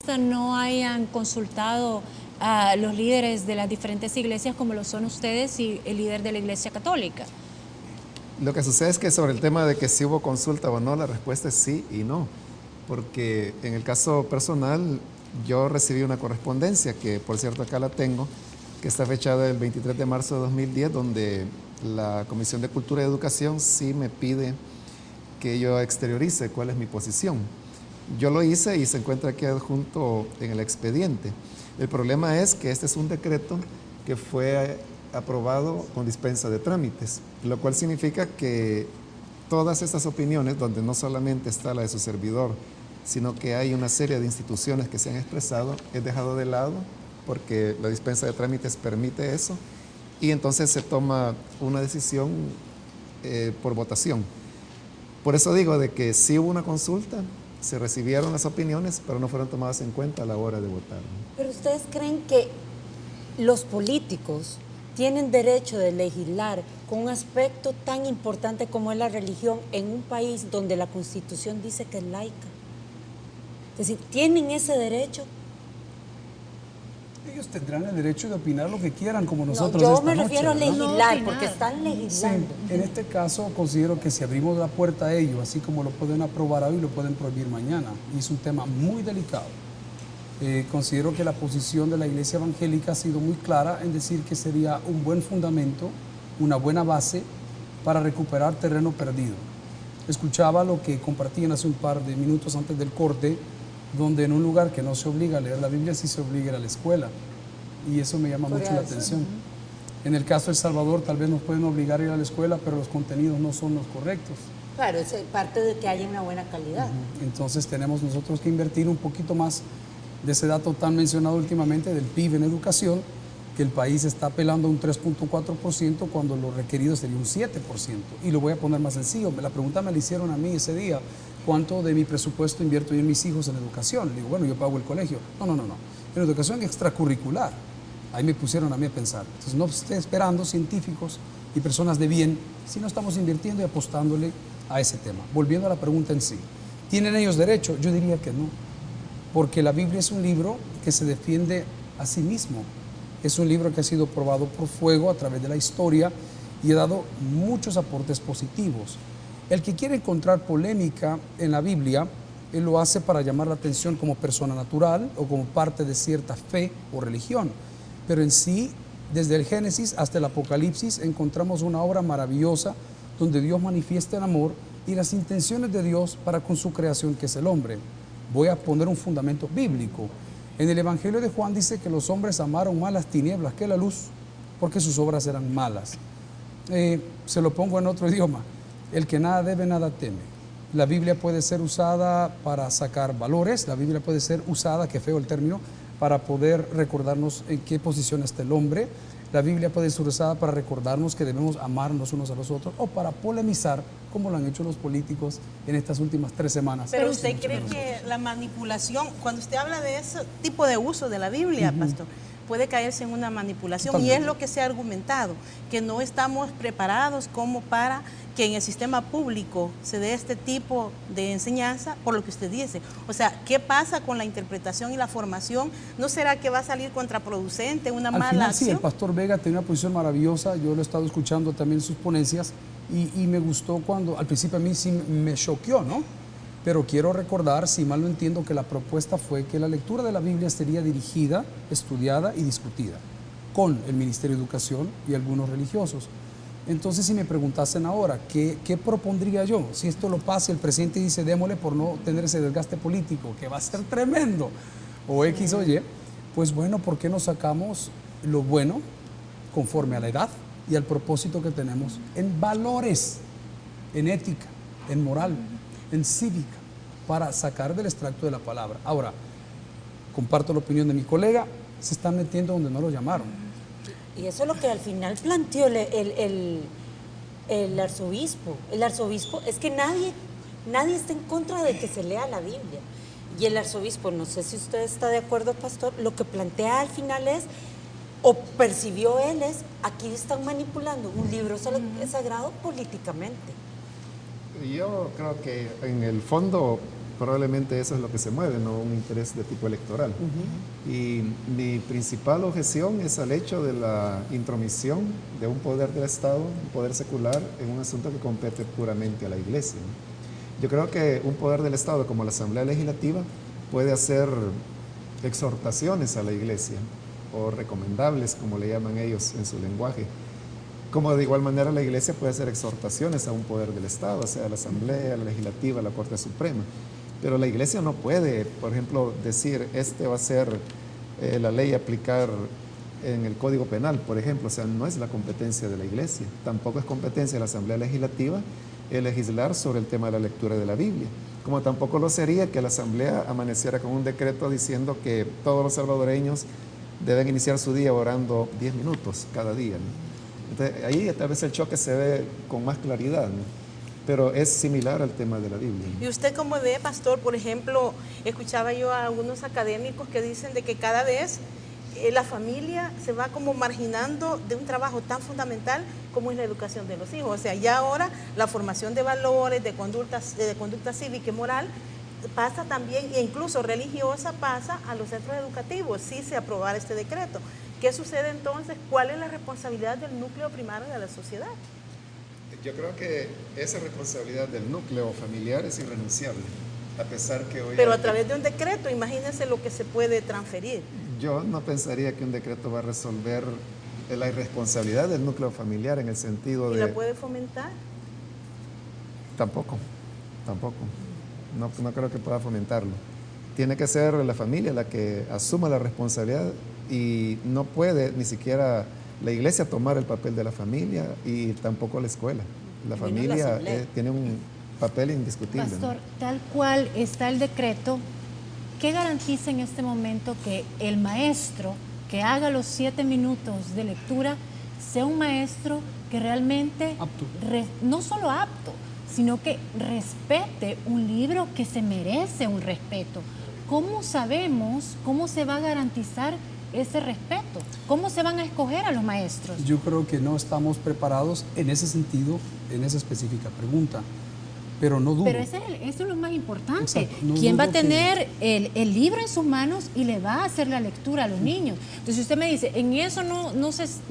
no hayan consultado a los líderes de las diferentes iglesias como lo son ustedes y el líder de la Iglesia Católica? Lo que sucede es que sobre el tema de que si hubo consulta o no, la respuesta es sí y no, porque en el caso personal yo recibí una correspondencia, que por cierto acá la tengo, que está fechada el 23 de marzo de 2010, donde la Comisión de Cultura y Educación sí me pide que yo exteriorice cuál es mi posición. Yo lo hice y se encuentra aquí adjunto en el expediente. El problema es que este es un decreto que fue aprobado con dispensa de trámites, lo cual significa que todas estas opiniones, donde no solamente está la de su servidor, sino que hay una serie de instituciones que se han expresado, es dejado de lado porque la dispensa de trámites permite eso y entonces se toma una decisión por votación. Por eso digo de que sí hubo una consulta, se recibieron las opiniones, pero no fueron tomadas en cuenta a la hora de votar. ¿Pero ustedes creen que los políticos tienen derecho de legislar con un aspecto tan importante como es la religión en un país donde la Constitución dice que es laica? Es decir, ¿tienen ese derecho? Ellos tendrán el derecho de opinar lo que quieran, como nosotros. No, yo esta me noche, refiero a ¿verdad? legislar, porque están legislando. Sí, en este caso considero que si abrimos la puerta a ellos, así como lo pueden aprobar hoy, lo pueden prohibir mañana. Y es un tema muy delicado. Considero que la posición de la Iglesia Evangélica ha sido muy clara en decir que sería un buen fundamento, una buena base para recuperar terreno perdido. Escuchaba lo que compartían hace un par de minutos antes del corte, donde en un lugar que no se obliga a leer la Biblia, sí se obliga a ir a la escuela. Y eso me llama mucho la atención. En el caso de El Salvador, tal vez nos pueden obligar a ir a la escuela, pero los contenidos no son los correctos. Claro, es parte de que haya una buena calidad. Entonces tenemos nosotros que invertir un poquito más de ese dato tan mencionado últimamente del PIB en educación, que el país está apelando a un 3.4% cuando lo requerido sería un 7%. Y lo voy a poner más sencillo. La pregunta me la hicieron a mí ese día. ¿Cuánto de mi presupuesto invierto yo en mis hijos en educación? Le digo, bueno, yo pago el colegio. No. En educación extracurricular. Ahí me pusieron a mí a pensar. Entonces no esté esperando científicos y personas de bien si no estamos invirtiendo y apostándole a ese tema. Volviendo a la pregunta en sí. ¿Tienen ellos derecho? Yo diría que no. Porque la Biblia es un libro que se defiende a sí mismo. Es un libro que ha sido probado por fuego a través de la historia y ha dado muchos aportes positivos. El que quiere encontrar polémica en la Biblia, él lo hace para llamar la atención como persona natural o como parte de cierta fe o religión. Pero en sí, desde el Génesis hasta el Apocalipsis, encontramos una obra maravillosa donde Dios manifiesta el amor y las intenciones de Dios para con su creación, que es el hombre. Voy a poner un fundamento bíblico. En el Evangelio de Juan dice que los hombres amaron más las tinieblas que la luz porque sus obras eran malas. Se lo pongo en otro idioma. El que nada debe, nada teme. La Biblia puede ser usada para sacar valores, la Biblia puede ser usada, qué feo el término, para poder recordarnos en qué posición está el hombre. La Biblia puede ser usada para recordarnos que debemos amarnos unos a los otros o para polemizar, como lo han hecho los políticos en estas últimas 3 semanas. Pero usted cree que la manipulación, cuando usted habla de ese tipo de uso de la Biblia, pastor, puede caerse en una manipulación. Totalmente. Y es lo que se ha argumentado, que no estamos preparados como para que en el sistema público se dé este tipo de enseñanza, por lo que usted dice. O sea, ¿qué pasa con la interpretación y la formación? ¿No será que va a salir contraproducente, una Al mala final, acción? sí, el pastor Vega tiene una posición maravillosa, yo lo he estado escuchando también en sus ponencias y me gustó cuando, al principio a mí sí me choqueó, ¿no? Pero quiero recordar, si mal no entiendo, que la propuesta fue que la lectura de la Biblia sería dirigida, estudiada y discutida con el Ministerio de Educación y algunos religiosos. Entonces, si me preguntasen ahora, ¿qué propondría yo? Si esto lo pasa y el presidente dice, démosle por no tener ese desgaste político, que va a ser tremendo, o X o Y, pues bueno, ¿por qué no sacamos lo bueno conforme a la edad y al propósito que tenemos en valores, en ética, en moral, en cívica, para sacar del extracto de la palabra? Ahora, comparto la opinión de mi colega, se están metiendo donde no lo llamaron. Y eso es lo que al final planteó el arzobispo. El arzobispo, es que nadie está en contra de que se lea la Biblia. Y el arzobispo, no sé si usted está de acuerdo, pastor, lo que plantea al final es, o percibió él es, aquí están manipulando un libro sagrado políticamente. Yo creo que en el fondo probablemente eso es lo que se mueve, no un interés de tipo electoral. Y mi principal objeción es al hecho de la intromisión de un poder del Estado, un poder secular, en un asunto que compete puramente a la Iglesia, ¿no? Yo creo que un poder del Estado como la Asamblea Legislativa puede hacer exhortaciones a la Iglesia, o recomendables, como le llaman ellos en su lenguaje. Como de igual manera la Iglesia puede hacer exhortaciones a un poder del Estado, o sea, a la Asamblea, a la Legislativa, a la Corte Suprema. Pero la Iglesia no puede, por ejemplo, decir, este va a ser la ley a aplicar en el Código Penal, por ejemplo. O sea, no es la competencia de la Iglesia. Tampoco es competencia de la Asamblea Legislativa el legislar sobre el tema de la lectura de la Biblia. Como tampoco lo sería que la Asamblea amaneciera con un decreto diciendo que todos los salvadoreños deben iniciar su día orando 10 minutos cada día, ¿no? Entonces, ahí tal vez el choque se ve con más claridad, ¿no? Pero es similar al tema de la Biblia, ¿no? ¿Y usted cómo ve, pastor? Por ejemplo, escuchaba yo a algunos académicos que dicen de que cada vez la familia se va como marginando de un trabajo tan fundamental como es la educación de los hijos. O sea, ya ahora la formación de valores, de conducta cívica y moral pasa también, e incluso religiosa, pasa a los centros educativos, si se aprobara este decreto. ¿Qué sucede entonces? ¿Cuál es la responsabilidad del núcleo primario de la sociedad? Yo creo que esa responsabilidad del núcleo familiar es irrenunciable, a pesar que hoy... Pero a través de un decreto, imagínense lo que se puede transferir. Yo no pensaría que un decreto va a resolver la irresponsabilidad del núcleo familiar en el sentido de... ¿Y la puede fomentar? Tampoco. No creo que pueda fomentarlo. Tiene que ser la familia la que asuma la responsabilidad y no puede ni siquiera la Iglesia tomar el papel de la familia y tampoco la escuela. La familia tiene un papel indiscutible, Pastor, ¿no? tal cual está el decreto, ¿qué garantiza en este momento que el maestro que haga los 7 minutos de lectura sea un maestro que realmente, Apto. no solo apto, sino que respete un libro que se merece un respeto? ¿Cómo sabemos, cómo se va a garantizar ese respeto? ¿Cómo se van a escoger a los maestros? Yo creo que no estamos preparados en ese sentido, en esa específica pregunta, pero no dudo. Pero eso es lo más importante. Exacto, no ¿Quién va a dudo que- tener el libro en sus manos y le va a hacer la lectura a los niños? Entonces usted me dice, en eso no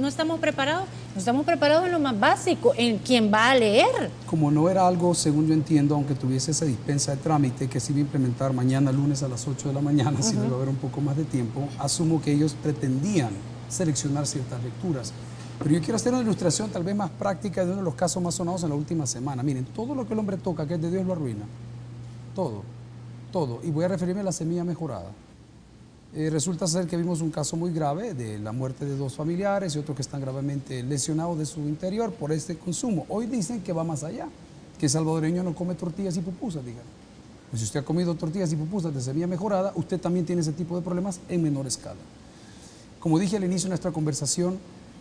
estamos preparados. No estamos preparados en lo más básico, en quién va a leer. Como no era algo, según yo entiendo, aunque tuviese esa dispensa de trámite que se iba a implementar mañana lunes a las 8 de la mañana, si debe haber un poco más de tiempo, asumo que ellos pretendían seleccionar ciertas lecturas. Pero yo quiero hacer una ilustración tal vez más práctica de uno de los casos más sonados en la última semana. Miren, todo lo que el hombre toca, que es de Dios, lo arruina. Todo. Y voy a referirme a la semilla mejorada. Resulta ser que vimos un caso muy grave de la muerte de 2 familiares y otros que están gravemente lesionados de su interior por este consumo. Hoy dicen que va más allá, que el salvadoreño no come tortillas y pupusas, digan. Pues si usted ha comido tortillas y pupusas de semilla mejorada, usted también tiene ese tipo de problemas en menor escala. Como dije al inicio de nuestra conversación,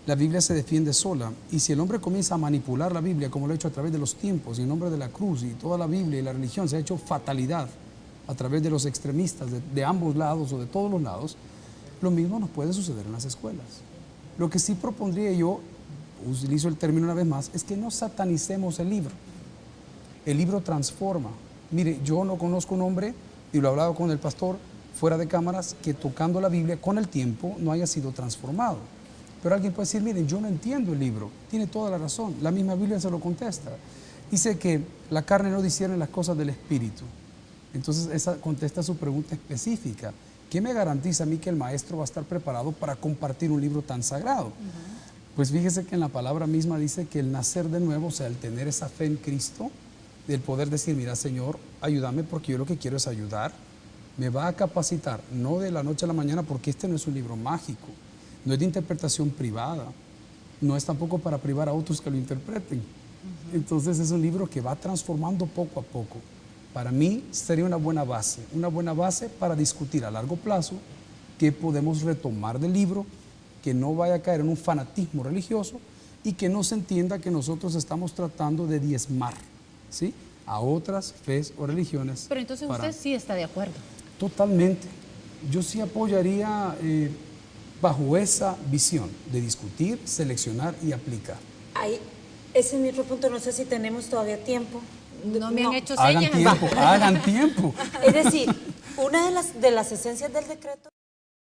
la Biblia se defiende sola, y si el hombre comienza a manipular la Biblia, como lo ha hecho a través de los tiempos, y en nombre de la cruz, y toda la Biblia y la religión se ha hecho fatalidad a través de los extremistas de ambos lados o de todos los lados, lo mismo nos puede suceder en las escuelas. Lo que sí propondría yo, utilizo el término una vez más, es que no satanicemos el libro. El libro transforma. Mire, yo no conozco un hombre, y lo he hablado con el pastor fuera de cámaras, que tocando la Biblia con el tiempo no haya sido transformado. Pero alguien puede decir, miren, yo no entiendo el libro. Tiene toda la razón. La misma Biblia se lo contesta. Dice que la carne no discierne las cosas del espíritu. Entonces, esa contesta su pregunta específica. ¿Qué me garantiza a mí que el maestro va a estar preparado para compartir un libro tan sagrado? Pues fíjese que en la palabra misma dice que el nacer de nuevo, o sea, el tener esa fe en Cristo, el poder decir, mira, Señor, ayúdame porque yo lo que quiero es ayudar, me va a capacitar, no de la noche a la mañana, porque este no es un libro mágico. No es de interpretación privada, no es tampoco para privar a otros que lo interpreten. Entonces es un libro que va transformando poco a poco. Para mí sería una buena base para discutir a largo plazo qué podemos retomar del libro, que no vaya a caer en un fanatismo religioso y que no se entienda que nosotros estamos tratando de diezmar, ¿sí?, a otras fes o religiones. Pero entonces usted sí está de acuerdo. Totalmente. Yo sí apoyaría bajo esa visión de discutir, seleccionar y aplicar. Ahí, ese es mi otro punto, no sé si tenemos todavía tiempo. No me han hecho Hagan señas. tiempo, hagan tiempo. Es decir, una de las esencias del decreto